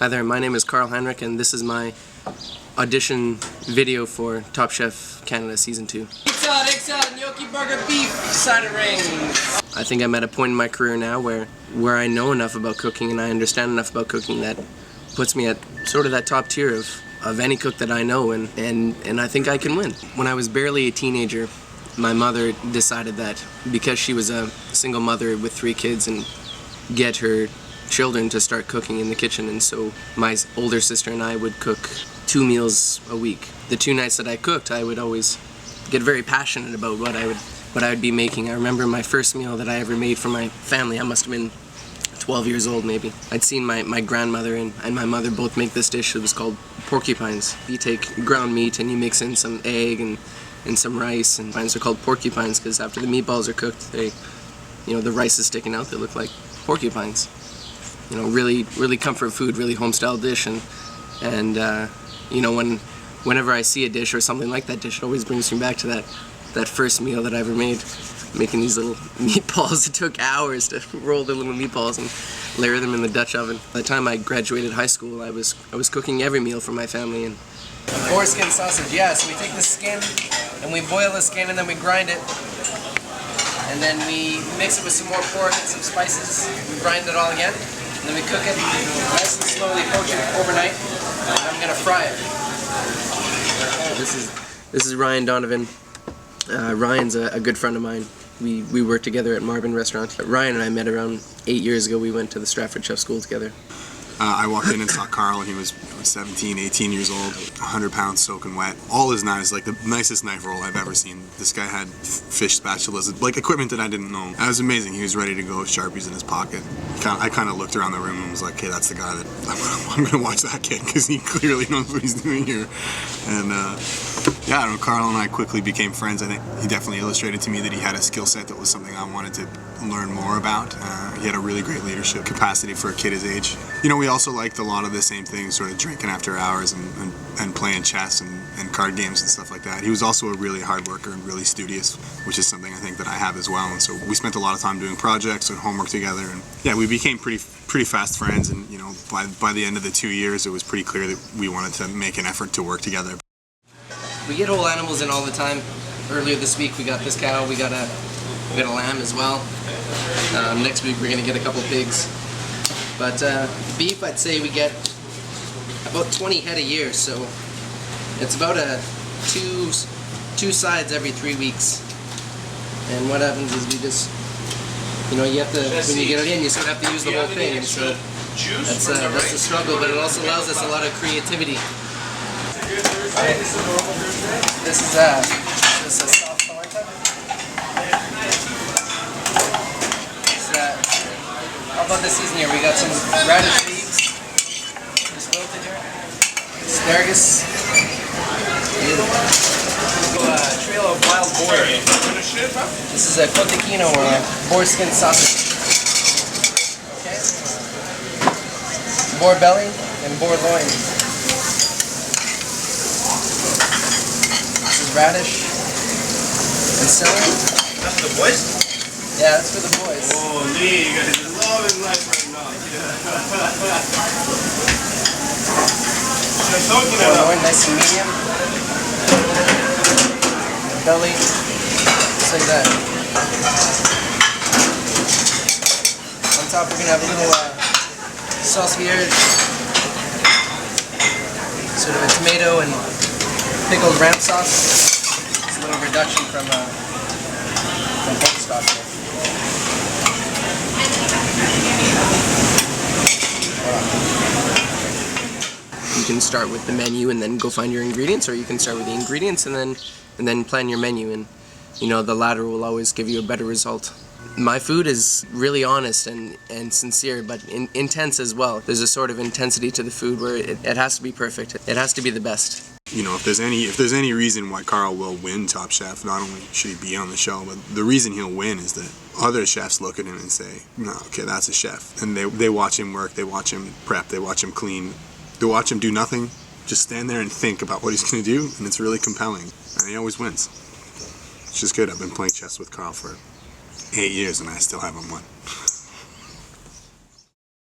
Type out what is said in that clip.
Hi there, my name is Heinrich and this is my audition video for Top Chef Canada Season 2. Egg gnocchi burger beef side of rings. I think I'm at a point in my career now where I know enough about cooking and I understand enough about cooking that puts me at sort of that top tier of any cook that I know, and I think I can win. When I was barely a teenager, my mother decided that because she was a single mother with 3 kids and get her children to start cooking in the kitchen, and so my older sister and I would cook 2 meals a week. The 2 nights that I cooked, I would always get very passionate about what I would be making. I remember my first meal that I ever made for my family. I must have been 12 years old maybe. I'd seen my grandmother and my mother both make this dish. It was called porcupines. You take ground meat and you mix in some egg and some rice, and they're called porcupines because after the meatballs are cooked, the rice is sticking out. They look like porcupines. Really comfort food, really home-style dish, and whenever I see a dish or something like that dish, it always brings me back to that first meal that I ever made, making these little meatballs. It took hours to roll the little meatballs and layer them in the Dutch oven. By the time I graduated high school, I was cooking every meal for my family. And foreskin sausage, yeah. So we take the skin and we boil the skin and then we grind it. And then we mix it with some more pork and some spices. We grind it all again. And then we cook it nice and slowly, poach it overnight. And I'm gonna fry it. This is Ryan Donovan. Ryan's a good friend of mine. We worked together at Marvin Restaurant. Ryan and I met around 8 years ago. We went to the Stratford Chef School together. I walked in and saw Carl, and he was 17, 18 years old, 100 pounds soaking wet. All his knives, like the nicest knife roll I've ever seen. This guy had fish spatulas, like equipment that I didn't know. That was amazing. He was ready to go with Sharpies in his pocket. I kind of looked around the room and was like, hey, that's the guy that I'm going to watch that kid, because he clearly knows what he's doing here. And yeah, I don't know, Carl and I quickly became friends. I think he definitely illustrated to me that he had a skill set that was something I wanted to learn more about. He had a really great leadership capacity for a kid his age. We also liked a lot of the same things, sort of drinking after hours and playing chess and card games and stuff like that. He was also a really hard worker and really studious, which is something I think that I have as well. And so we spent a lot of time doing projects and homework together, and yeah, we became pretty fast friends. And by the end of the 2 years, it was pretty clear that we wanted to make an effort to work together. We get whole animals in all the time. Earlier this week we got this cow, we got a lamb as well. Next week we're going to get a couple pigs. But beef, I'd say we get about 20 head a year, so it's about two sides every 3 weeks. And what happens is we just, you have to, when you get it in, you sort of have to use the whole thing, and so that's the struggle, but it also allows us a lot of creativity. This is a soft polenta. How about this season here? We got some radish leaves, just wilted here, asparagus, trail of wild boar. This is a cotechino, or a boar skin sausage. Okay. Boar belly and boar loin. This is radish and celery. That's for the boys? Yeah, that's for the boys. Oh, Lee, you guys are loving life right now. Loin, nice and medium. The belly, just like that. On top, we're gonna have a little sauce here, sort of a tomato and pickled ram sauce. It's a little reduction from pork stock here. You can start with the menu and then go find your ingredients, or you can start with the ingredients and then plan your menu, and the latter will always give you a better result. My food is really honest and sincere, but intense as well. There's a sort of intensity to the food where it has to be perfect. It has to be the best. If there's any reason why Carl will win Top Chef, not only should he be on the show, but the reason he'll win is that other chefs look at him and say, no, okay, that's a chef. And they watch him work, they watch him prep, they watch him clean, they watch him do nothing, just stand there and think about what he's going to do, and it's really compelling. And he always wins. It's just good. I've been playing chess with Carl for 8 years and I still haven't won.